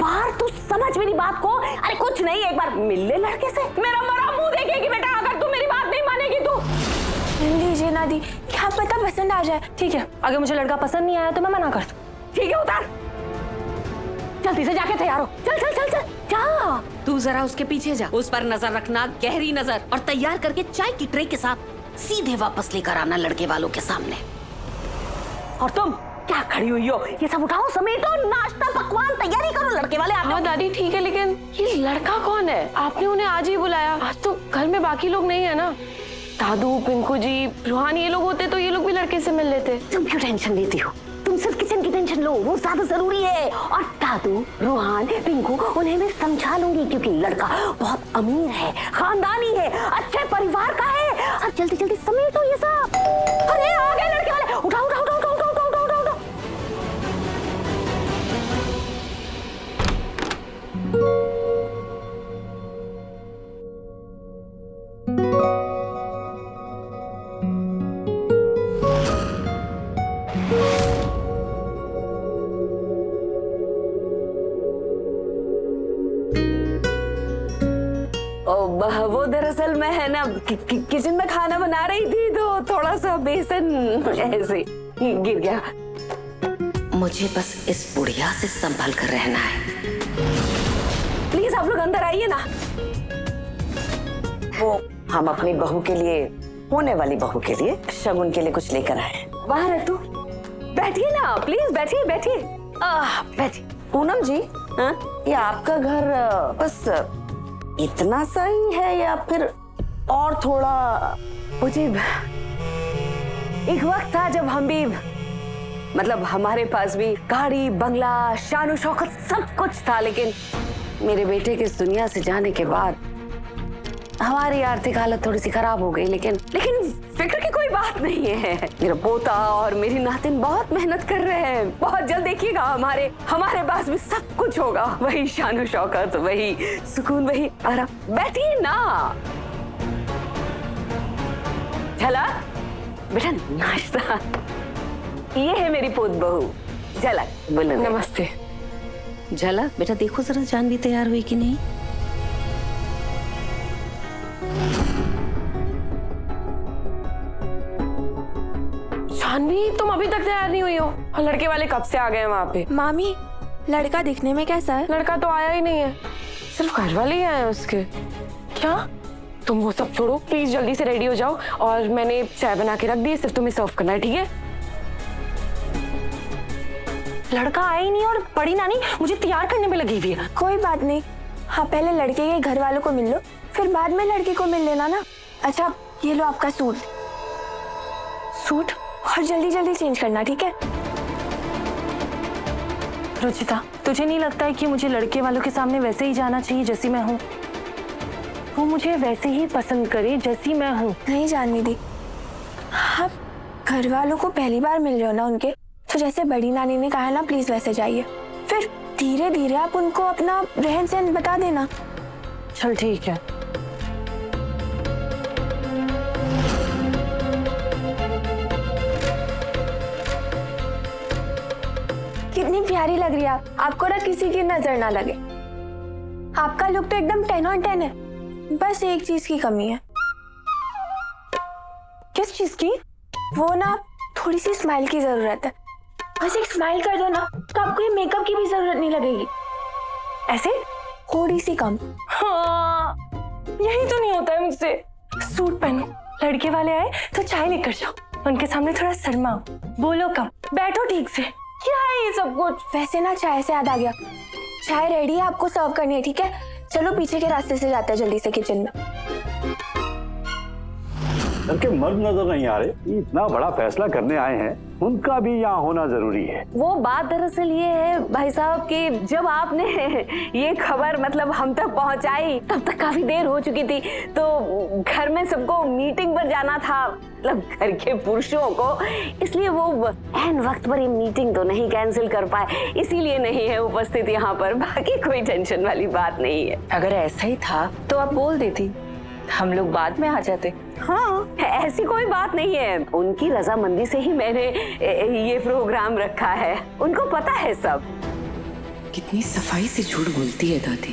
बार तू समझ मेरी बात को। अरे कुछ नहीं, एक बार मिल ले लड़के से। मेरा मरा मुंह देखेगी बेटा अगर तू मेरी बात नहीं मानेगी तो। लीजिए ना दी, क्या पता पसंद आ जाए। ठीक है, अगर मुझे लड़का पसंद नहीं आया तो मैं मना कर दूं। ठीक है उतार, जल्दी से जाके तैयार हो। चल चल चल चल जा। तू जरा उसके पीछे जा, उस पर नजर रखना, गहरी नजर, और तैयार करके चाय की ट्रे के साथ सीधे वापस लेकर आना लड़के वालों के सामने। और तुम क्या खड़ी हुई हो? ये सब उठाओ, समेटो, नाश्ता पकवान तैयारी करो, लड़के वाले आते हैं। हाँ दादी ठीक है, लेकिन ये लड़का कौन है? आपने उन्हें आज ही बुलाया, आज तो घर में बाकी लोग नहीं है ना। दादू, पिंकू जी, रूहान ये लोग होते तो ये लोग भी लड़के से मिल लेते। तुम क्यों टेंशन लेती हो? तुम सिर्फ किचन की टेंशन लो, वो ज्यादा जरूरी है। और दादू, रूहान, पिंकू, उन्हें मैं समझा लूंगी क्योंकि लड़का बहुत अमीर है, खानदानी है, अच्छे परिवार का है। अब जल्दी जल्दी समेटो ये सब। अरे आ गए लड़के वाले, उठाओ उठाओ उठाओ उठाओ उठाओ उठाओ उठाओ उठाओ। वो दरअसल मैं है ना किचन में खाना बना रही थी तो थोड़ा सा बेसन ऐसे गिर गया। मुझे बस इस बुढ़िया से संभल कर रहना है। प्लीज आप लोग अंदर आइए ना। वो हम अपनी बहू के लिए, होने वाली बहू के लिए शगुन के लिए कुछ लेकर आए। बाहर है तू, बैठिए ना प्लीज, बैठिए बैठिए बैठिए। पूनम जी, हाँ ये आपका घर बस इतना सही है या फिर और थोड़ा? मुझे एक वक्त था जब हम भी, मतलब हमारे पास भी गाड़ी, बंगला, शान शौकत सब कुछ था, लेकिन मेरे बेटे के इस दुनिया से जाने के बाद हमारी आर्थिक हालत थोड़ी सी खराब हो गई। लेकिन फिक्र की कोई बात नहीं है। मेरा पोता और मेरी नातिन बहुत मेहनत कर रहे हैं। बहुत जल्द देखिएगा हमारे पास भी सब कुछ होगा। वही शान शौकत, वही सुकून, वही आराम। बैठिए ना। झलक बेटा, नाश्ता। ये है मेरी पोत बहू झलक। बोलो। नमस्ते। झलक बेटा, देखो जरा जानवी तैयार हुई कि नहीं। जानवी, तुम अभी तक तैयार नहीं हुई हो और लड़के वाले कब से आ गए हैं वहाँ पे? मामी, लड़का दिखने में कैसा है? लड़का तो आया ही नहीं है, सिर्फ घर वाले ही आए हैं उसके। क्या? तुम वो सब छोड़ो, प्लीज जल्दी से रेडी हो जाओ, और मैंने चाय बना के रख दी है, सिर्फ तुम्हें सर्व करना है, ठीक है? लड़का आया ही नहीं और बड़ी नानी मुझे तैयार करने में लगी हुई है। कोई बात नहीं, हाँ पहले लड़के के घर वालों को मिल लो, फिर बाद में लड़की को मिल लेना ना। अच्छा ये लो आपका सूट, और जल्दी जल्दी चेंज करना, ठीक है? रुचिता, तुझे नहीं लगता है कि मुझे लड़के वालों के सामने वैसे ही जाना चाहिए जैसी मैं हूँ? वो मुझे वैसे ही पसंद करे जैसी मैं हूँ। नहीं जानवी दी, आप घर वालों को पहली बार मिल रहे हो ना उनके, तो जैसे बड़ी नानी ने कहा है ना, प्लीज वैसे जाइए। फिर धीरे धीरे आप उनको अपना रहन सहन बता देना। चल ठीक है। कितनी प्यारी लग रही है आप, आपको ना किसी की नजर ना लगे। आपका लुक तो एकदम 10 on 10 है, बस एक चीज की कमी है। किस चीज की? वो ना थोड़ी सी स्माइल की जरूरत है। बस एक स्माइल कर दो ना तो आपको ये मेकअप की भी जरूरत नहीं लगेगी। ऐसे थोड़ी सी कम। हाँ, यही तो नहीं होता है मुझसे। सूट पहनो, लड़के वाले आए तो चाय लेकर जाओ, उनके सामने थोड़ा शर्माओ, बोलो कम, बैठो ठीक से। क्या है ये सब कुछ? वैसे ना चाय से याद आ गया, चाय रेडी है, आपको सर्व करनी है, ठीक है? चलो पीछे के रास्ते से जाते हैं जल्दी से किचन में। उनके मर्द नजर नहीं आ रहे, इतना बड़ा फैसला करने आए हैं, उनका भी यहाँ होना जरूरी है। वो बात दरअसल ये है भाई साहब कि जब आपने ये खबर मतलब हम तक पहुंचाई तब तक काफी देर हो चुकी थी, तो घर में सबको मीटिंग पर जाना था, मतलब घर के पुरुषों को, इसलिए वो ऐन वक्त पर ये मीटिंग तो नहीं कैंसिल कर पाए, इसीलिए नहीं है उपस्थित यहाँ पर। बाकी कोई टेंशन वाली बात नहीं है। अगर ऐसा ही था तो आप बोल देती, हम लोग बाद में आ जाते। हाँ, ऐसी कोई बात नहीं है, उनकी रजामंदी से ही मैंने ये प्रोग्राम रखा है, उनको पता है सब। कितनी सफाई से झूठ बोलती है दादी।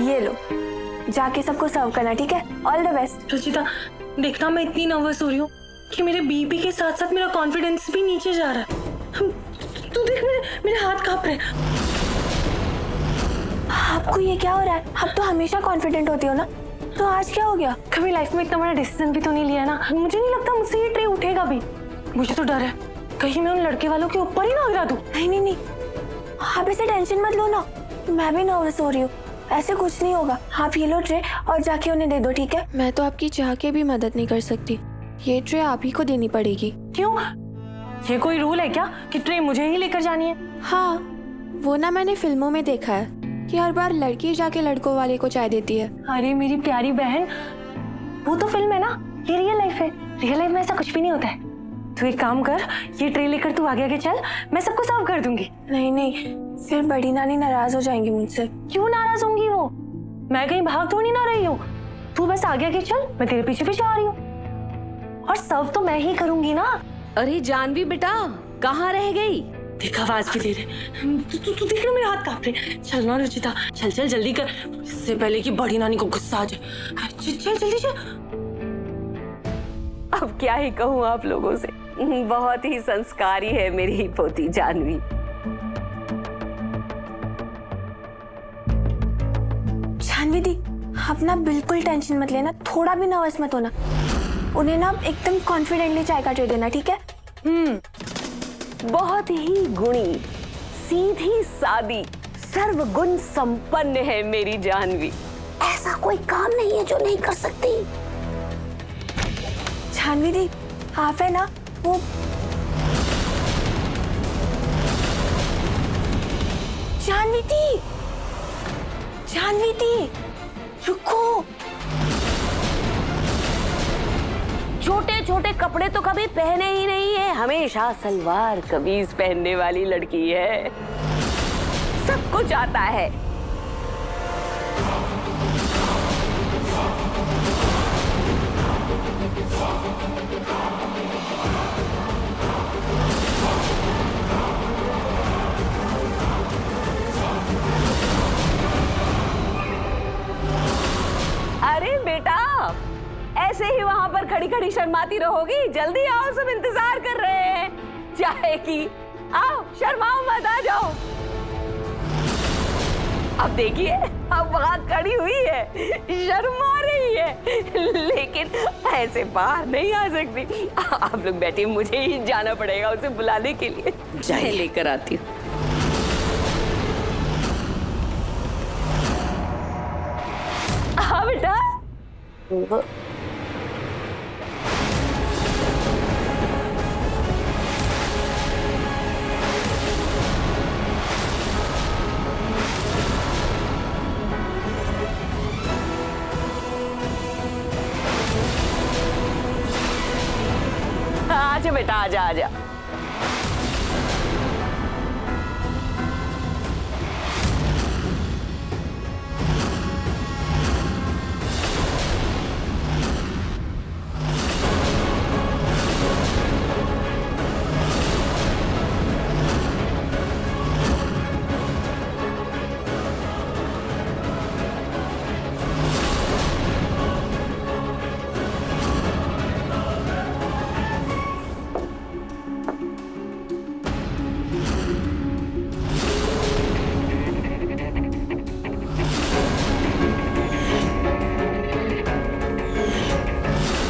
ये लो, जाके सबको सर्व करना, ठीक है? All the best. रुचिता, देखना मैं इतनी नर्वस हो रही हूँ कि मेरे बीपी के साथ साथ मेरा कॉन्फिडेंस भी नीचे जा रहा है। तू देख, मेरे हाथ कांप रहे हैं। आपको ये क्या हो रहा है? आप तो हमेशा कॉन्फिडेंट होती हो ना, तो आज क्या हो गया? कभी लाइफ में इतना बड़ा डिसीजन भी तो नहीं लिया ना। मुझे नहीं लगता मुझसे ये ट्रे उठेगा भी। मुझे तो डर है कहीं मैं उन लड़के वालों के ऊपर ही ना गिरा दूं। नहीं, आप ऐसे टेंशन मत लो ना, मैं भी नर्वस हो रही हूँ। ऐसे कुछ नहीं होगा। आप ये लो ट्रे और जाके उन्हें दे दो, ठीक है? मैं तो आपकी चाह के भी मदद नहीं कर सकती, ये ट्रे आप ही को देनी पड़ेगी। क्यों? ये कोई रूल है क्या कि ट्रे मुझे ही लेकर जानी है? हाँ, वो ना मैंने फिल्मों में देखा है कि हर बार लड़की जाके लड़कों वाले को चाय देती है। अरे मेरी प्यारी बहन, वो तो फिल्म है ना, ये रियल लाइफ है। रियल लाइफ में ऐसा कुछ भी नहीं होता है। तू एक काम कर, ये ट्रे लेकर तू आगे आगे चल, मैं सबको सर्व कर दूंगी। नहीं, फिर बड़ी नानी नाराज हो जाएंगी मुझसे। क्यों नाराज होंगी वो? मैं कहीं भाग थोड़ी ना रही हूँ। तू बस आगे आगे चल, मैं तेरे पीछे पीछे आ रही हूँ। और सर्व तो मैं ही करूंगी ना। अरे जानवी बेटा, कहाँ रह गई? देख, आवाज भी दे रहे। तू देख ना, मेरे हाथ कांप रहे। चल ना रुचिता, चल जल्दी कर, इससे पहले कि बड़ी नानी को गुस्सा आ जाए। चल जल्दी चल। अब क्या ही कहूँ आप लोगों से, बहुत ही संस्कारी है मेरी पोती जानवी। जानवी दी, आप ना बिल्कुल टेंशन मत लेना, थोड़ा भी नर्वस मत होना। उन्हें ना एकदम कॉन्फिडेंटली चाय का ट्रे देना, ठीक है? बहुत ही गुणी, सीधी सादी, सर्वगुण संपन्न है मेरी जानवी। ऐसा कोई काम नहीं है जो नहीं कर सकती। जानवी दी, आप है ना वो जानवी दी, रुको। छोटे छोटे कपड़े तो कभी पहने ही नहीं है, हमेशा सलवार कमीज पहनने वाली लड़की है। सब कुछ आता है। अरे बेटा, ऐसे ही वहां पर खड़ी खड़ी शर्माती रहोगी? जल्दी आओ, सब इंतजार कर रहे हैं चाय की। आओ, शर्माओ मत, आ जाओ। अब देखिए, अब वहां खड़ी हुई है, शर्मा रही है, लेकिन ऐसे बाहर नहीं आ सकती। आप लोग बैठे, मुझे ही जाना पड़ेगा उसे बुलाने के लिए। चाय लेकर आती हूँ। हाँ बेटा। आजा बेटा, आजा आजा।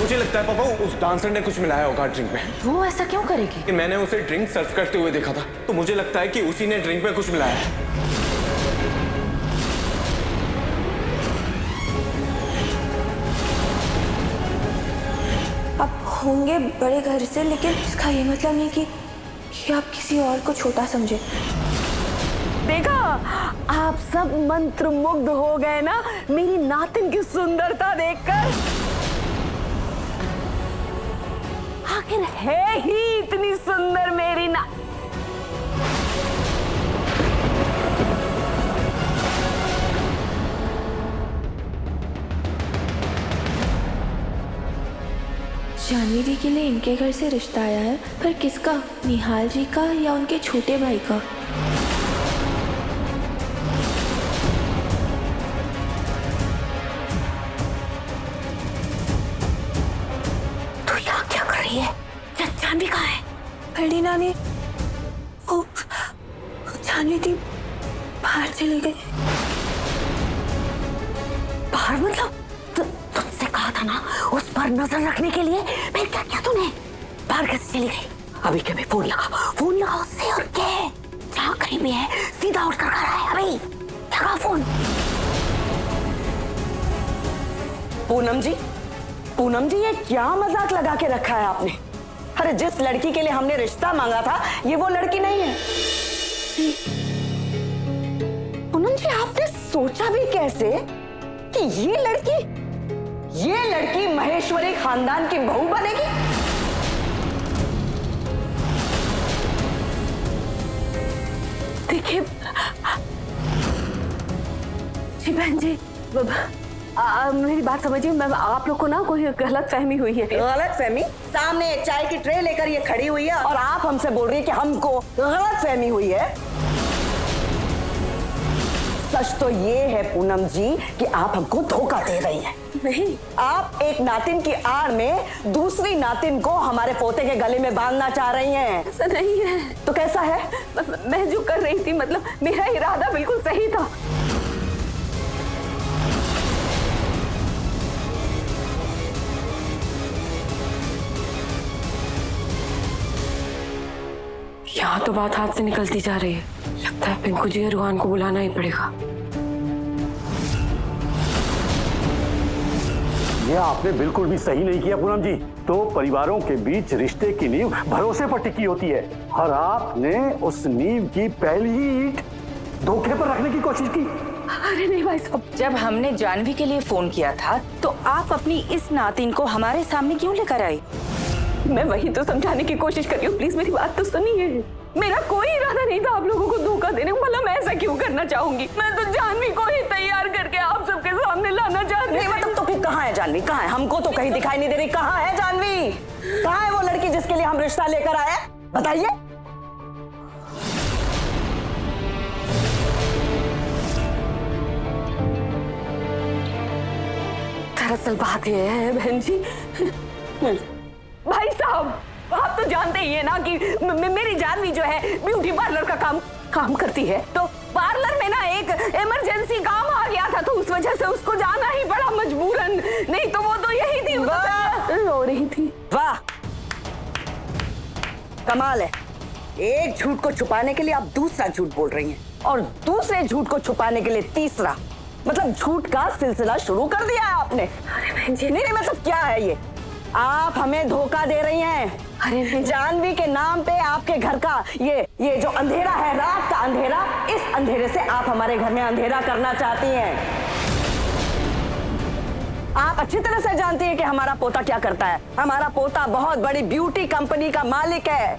मुझे लगता है पापा उस डांसर ने कुछ मिलाया होगा ड्रिंक में। वो ऐसा क्यों करेगी? कि मैंने उसे ड्रिंक सर्व करते हुए देखा था, तो मुझे लगता है कि उसी ने ड्रिंक में कुछ मिलाया है। आप होंगे बड़े घर से, लेकिन इसका ये मतलब नहीं कि आप किसी और को छोटा समझे। देखा, आप सब मंत्रमुग्ध हो गए ना मेरी नातिन की सुंदरता देखकर। आखिर है ही इतनी सुंदर मेरी ना। जानवी जानवी दी के लिए इनके घर से रिश्ता आया है, पर किसका? निहाल जी का या उनके छोटे भाई का? तू यहाँ क्या कर रही है? जानवी कहाँ है? बड़ी नानी, वो जानवी दी बाहर चली गई। बाहर मतलब? तुझसे कहा था ना उस पर नजर रखने के लिए। मैं क्या किया तूने? बाहर कैसे चली गई? अभी के भी फोन लगा उससे और क्या? जहाँ कहीं भी है सीधा उठकर घर आए। अभी लगा फोन। पूनम जी ये क्या मजाक लगा के रखा है आपने? अरे जिस लड़की के लिए हमने रिश्ता मांगा था ये वो लड़की नहीं है। पूनम जी आपने सोचा भी कैसे कि ये लड़की महेश्वरी खानदान की बहू बनेगी? देखिए जी बहन जी, मेरी बात समझिए। मैं आप लोग को ना कोई गलत फहमी हुई है। गलत फहमी? सामने एक चाय की ट्रे लेकर ये खड़ी हुई है और आप हमसे बोल रही है कि हमको गलत फहमी हुई है। सच तो ये है पूनम जी कि आप हमको धोखा दे रही हैं। नहीं, आप एक नातिन की आड़ में दूसरी नातिन को हमारे पोते के गले में बांधना चाह रही हैं। ऐसा नहीं है। तो कैसा है? मैं जो कर रही थी, मतलब मेरा इरादा बिल्कुल सही था। यहाँ तो बात हाथ से निकलती जा रही है। लगता है पिंकू जी और रूहान को बुलाना ही पड़ेगा। ये आपने बिल्कुल भी सही नहीं किया पूनम जी। तो परिवारों के बीच रिश्ते की नींव भरोसे पर टिकी होती है और आपने उस नींव की पहली ही ईंट धोखे पर रखने की कोशिश की। अरे नहीं भाई साहब, जब हमने जानवी के लिए फोन किया था तो आप अपनी इस नातिन को हमारे सामने क्यों लेकर आई? मैं वही तो समझाने की कोशिश कर रही हूँ। प्लीज मेरी बात तो सुनिए। मेरा कोई इरादा नहीं था आप लोगों को धोखा देने का। मतलब मैं ऐसा क्यों करना चाहूंगी? मैं तो जानवी को ही तैयार करके आप सबके सामने लाना चाहती हूँ। मतलब तो फिर कहाँ है जानवी? कहाँ है? हमको तो कहीं दिखाई नहीं दे रही। कहाँ है जानवी? कहाँ है वो लड़की जिसके लिए हम रिश्ता लेकर आए? बताइए। दरअसल बात यह है बहन जी, भाई साहब आप तो जानते ही है ना कि मेरी जानवी जो है ब्यूटी पार्लर का काम करती है। तो पार्लर में ना एक इमरजेंसी काम आ गया था, तो उस वजह से उसको जाना ही पड़ा मजबूरन। नहीं तो वो तो यही थी, रो रही थी। वाह कमाल है। एक झूठ को छुपाने के लिए आप दूसरा झूठ बोल रही हैं और दूसरे झूठ को छुपाने के लिए तीसरा। मतलब झूठ का सिलसिला शुरू कर दिया है आपने। अरे बहन जी, नहीं मतलब क्या है ये? आप हमें धोखा दे रही हैं। अरे जानवी के नाम पे आपके घर का ये जो अंधेरा है, रात का अंधेरा, इस अंधेरे से आप हमारे घर में अंधेरा करना चाहती हैं। आप अच्छी तरह से जानती हैं कि हमारा पोता क्या करता है। हमारा पोता बहुत बड़ी ब्यूटी कंपनी का मालिक है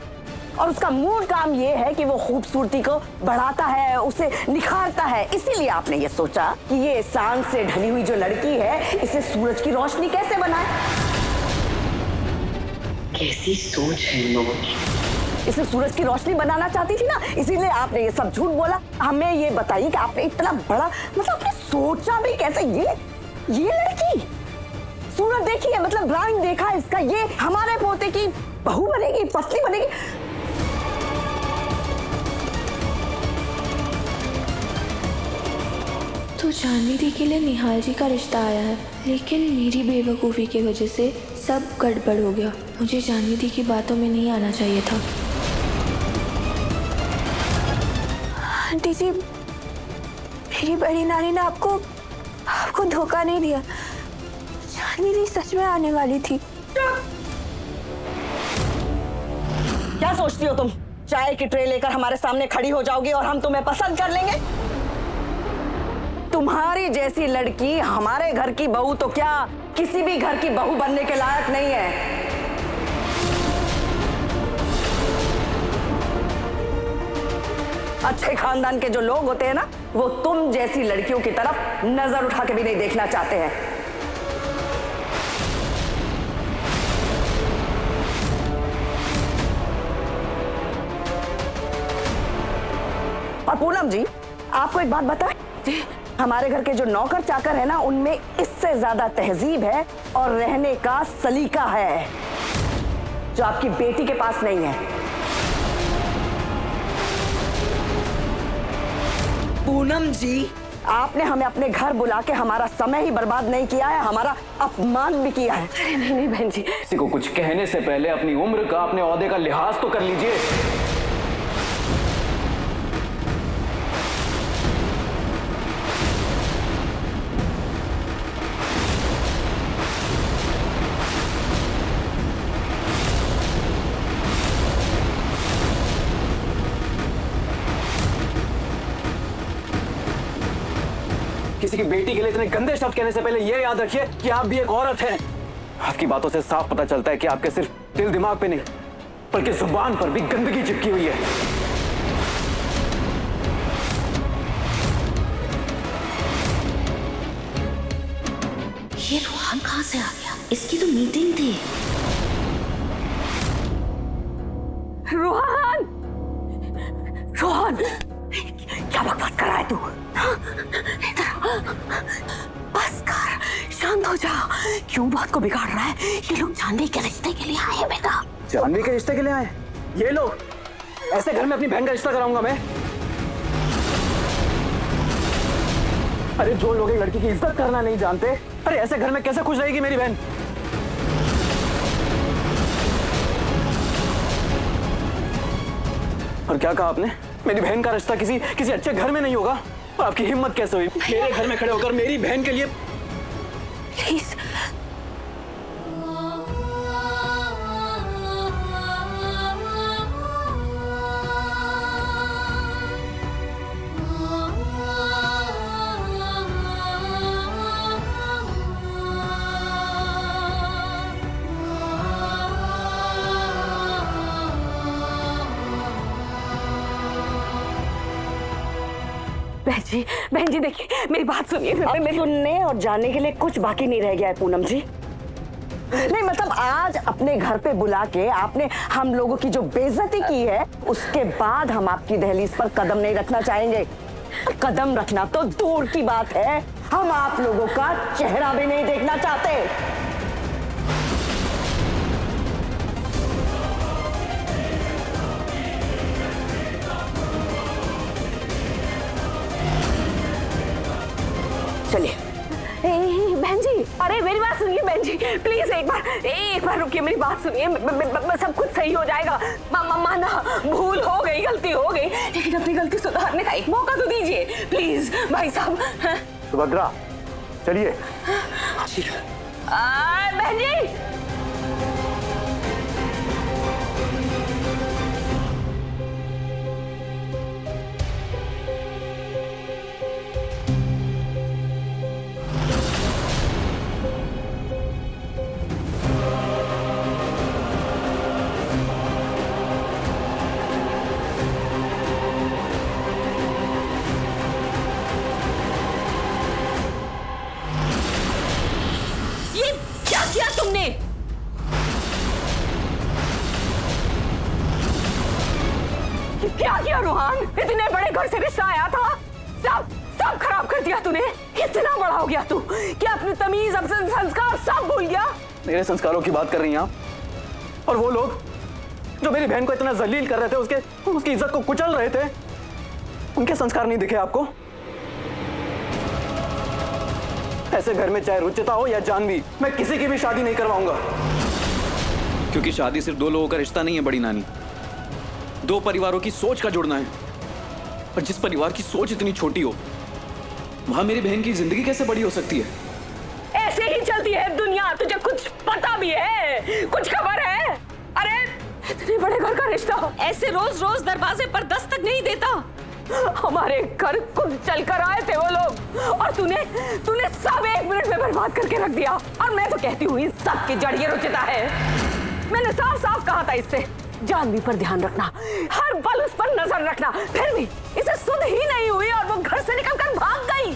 और उसका मूल काम ये है कि वो खूबसूरती को बढ़ाता है, उसे निखारता है। इसीलिए आपने ये सोचा कि ये सांझ से ढली हुई जो लड़की है इसे सूरज की रोशनी कैसे बनाए। कैसी सोच है इन लोगों की? इसे सूरज की रोशनी बनाना चाहती थी ना, इसीलिए आपने ये सब झूठ बोला। हमें ये बताइए कि आपने इतना बड़ा, मतलब आपने सोचा भी कैसे? ये लड़की सूरज देखी है, मतलब ड्राइंग देखा इसका, ये हमारे पोते की बहू बनेगी, पत्नी बनेगी। तो जानवी दी के लिए निहाल जी का रिश्ता आया है, लेकिन मेरी बेवकूफ़ी की वजह से सब गड़बड़ हो गया। मुझे जानवी दी की बातों में नहीं आना चाहिए था। आंटी जी, मेरी बड़ी नानी ने आपको धोखा नहीं दिया। जानवी दी सच में आने वाली थी। क्या सोचती हो तुम? चाय की ट्रे लेकर हमारे सामने खड़ी हो जाओगी और हम तुम्हें पसंद कर लेंगे? तुम्हारी जैसी लड़की हमारे घर की बहू तो क्या किसी भी घर की बहू बनने के लायक नहीं है। अच्छे खानदान के जो लोग होते हैं ना, वो तुम जैसी लड़कियों की तरफ नजर उठा के भी नहीं देखना चाहते हैं। और पूनम जी, आपको एक बात बताएं, हमारे घर के जो नौकर चाकर है ना, उनमें इससे ज्यादा तहजीब है और रहने का सलीका है जो आपकी बेटी के पास नहीं है। पूनम जी, आपने हमें अपने घर बुला के हमारा समय ही बर्बाद नहीं किया है, हमारा अपमान भी किया है। अरे नहीं नहीं बहन जी, किसी को कुछ कहने से पहले अपनी उम्र का, अपने ओहदे का लिहाज तो कर लीजिए। किसी की बेटी के लिए इतने गंदे शब्द कहने से पहले ये याद रखिए कि आप भी एक औरत हैं। आपकी बातों से साफ पता चलता है कि आपके सिर्फ दिल दिमाग पे नहीं, बल्कि जुबान पर भी गंदगी चिपकी हुई है। ये रोहन कहाँ से आ गया? इसकी तो मीटिंग थी। रोहन, रोहन, क्या बकवास कर रहा है तू? बस कर, शांत हो जा। क्यों बात को बिगाड़ रहा है? ये लोग जानवी के रिश्ते के लिए आए हैं बेटा। जानवी के रिश्ते के लिए आए? ये लोग? ऐसे घर में अपनी बहन का रिश्ता कराऊंगा मैं? अरे जो लोग एक लड़की की इज्जत करना नहीं जानते, अरे ऐसे घर में कैसे खुश रहेगी मेरी बहन? और क्या कहा आपने? मेरी बहन का रिश्ता किसी अच्छे घर में नहीं होगा? और आपकी हिम्मत कैसे हुई मेरे घर में खड़े होकर मेरी बहन के लिए? प्लीज, बहन जी देखिए, मेरी बात सुनिए। अब सुनने और जानने के लिए कुछ बाकी नहीं रह गया है पूनम जी। नहीं मतलब आज अपने घर पे बुला के आपने हम लोगों की जो बेइज्जती की है, उसके बाद हम आपकी दहलीज पर कदम नहीं रखना चाहेंगे। कदम रखना तो दूर की बात है, हम आप लोगों का चेहरा भी नहीं देखना चाहते। चलिए। बहन जी, अरे मेरी बात सुनिए बहन जी, प्लीज एक बार रुकिए, मेरी बात सुनिए। सब कुछ सही हो जाएगा। माना भूल हो गई, गलती हो गई, लेकिन अपनी गलती सुधारने का एक मौका तो दीजिए प्लीज भाई साहब। सुभद्रा, चलिए। बहन जी, क्या किया रोहन? इतने बड़े घर से रिश्ता आया था, सब खराब कर दिया तूने। इतना बड़ा हो गया तू, क्या अपनी तमीज, अपने संस्कार सब भूल गया? मेरे संस्कारों की बात कर रही हैं आप? और वो लोग जो मेरी बहन को इतना जलील कर रहे थे, उसकी इज्जत को कुचल रहे थे, उनके संस्कार नहीं दिखे आपको? ऐसे घर में चाहे रुचिता हो या जानवी, मैं किसी की भी शादी नहीं करवाऊंगा। क्योंकि शादी सिर्फ दो लोगों का रिश्ता नहीं है बड़ी नानी, दो परिवारों की सोच का जुड़ना है। और जिस परिवार की सोच इतनी छोटी हो, वहां मेरी बहन की जिंदगी कैसे बड़ी हो सकती है? ऐसे ही चलती है दुनिया, तुझे कुछ पता भी है? कुछ खबर है? अरे इतने बड़े घर का रिश्ता ऐसे रोज रोज दरवाजे पर दस्तक नहीं देता। हमारे घर खुद चलकर आए थे वो लोग, और तूने सब 1 मिनट में बर्बाद करके रख दिया। और मैं तो कहती हूँ इस सब की जड़ ये रुचिता है। मैंने साफ साफ कहा था इससे जानवी पर ध्यान रखना, हर पल उस पर नजर रखना, फिर भी इसे सुध ही नहीं हुई और वो घर से निकलकर भाग गई।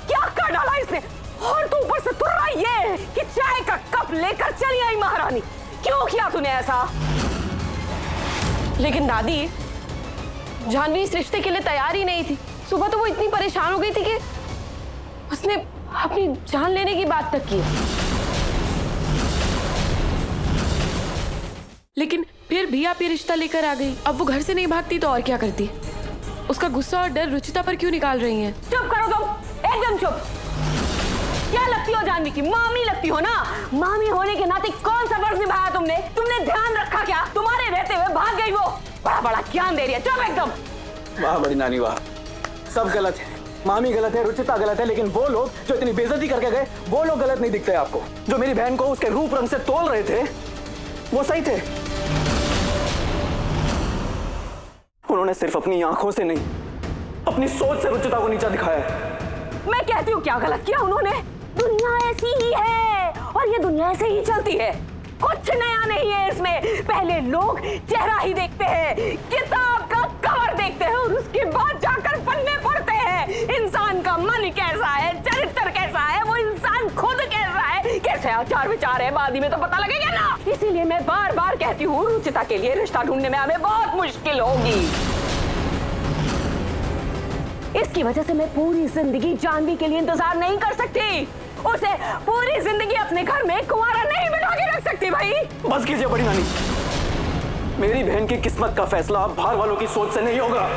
क्या कर डाला इसने? और तू ऊपर से तुर्रा ये कि चाय का कप लेकर चली आई महारानी। क्यों किया तूने ऐसा? लेकिन दादी, जानवी इस रिश्ते के लिए तैयार ही नहीं थी। सुबह तो वो इतनी परेशान हो गई थी कि उसने अपनी जान लेने की बात तक की। लेकिन फिर भी आप ये रिश्ता लेकर आ गई। अब वो घर से नहीं भागती तो और क्या करती? उसका गुस्सा और डर रुचिता पर क्यों निकाल रही हैं? चुप करो तुम, एकदम चुप। क्या लगती हो जानवी की? मामी लगती हो ना। मामी होने के नाते कौन सा फर्ज निभाया तुमने? तुमने ध्यान रखा क्या? तुम्हारे रहते हुए भाग गई वो। बड़ा बड़ा ज्ञान दे रही है। चुप एकदम। वाह बड़ी नानी वाह, सब गलत है। मामी गलत है, रुचिता गलत है, लेकिन वो लोग जो इतनी बेइज्जती करके गए वो लोग गलत नहीं दिखते आपको। जो मेरी बहन को उसके रूप रंग से तोल रहे थे वो सही थे। उन्होंने सिर्फ अपनी आंखों से नहीं, अपनी सोच से रुचिता को नीचा दिखाया। मैं कहती हूँ क्या गलत किया उन्होंने? दुनिया ऐसी ही है और ये दुनिया ऐसे ही चलती है। कुछ नया नहीं है इसमें। पहले लोग चेहरा ही देखते हैं, किताब का कवर देखते हैं और उसके बाद जाकर पन्ने पढ़ते हैं। इंसान का मन कैसा है, चरित्र कैसा है, वो इंसान खुद कैसा है, कैसे आचार विचार है, बाद में तो पता लगेगा ना। इसीलिए मैं बार बार कहती हूँ रुचिता के लिए रिश्ता ढूंढने में हमें बहुत मुश्किल होगी। इसकी वजह से मैं पूरी जिंदगी जानवी के लिए इंतजार नहीं कर सकती। उसे पूरी जिंदगी अपने घर में कुंवारा नहीं बिठा के रख सकती भाई। बस कीजिए बड़ी नानी, मेरी बहन की किस्मत का फैसला बाहर वालों की सोच से नहीं होगा।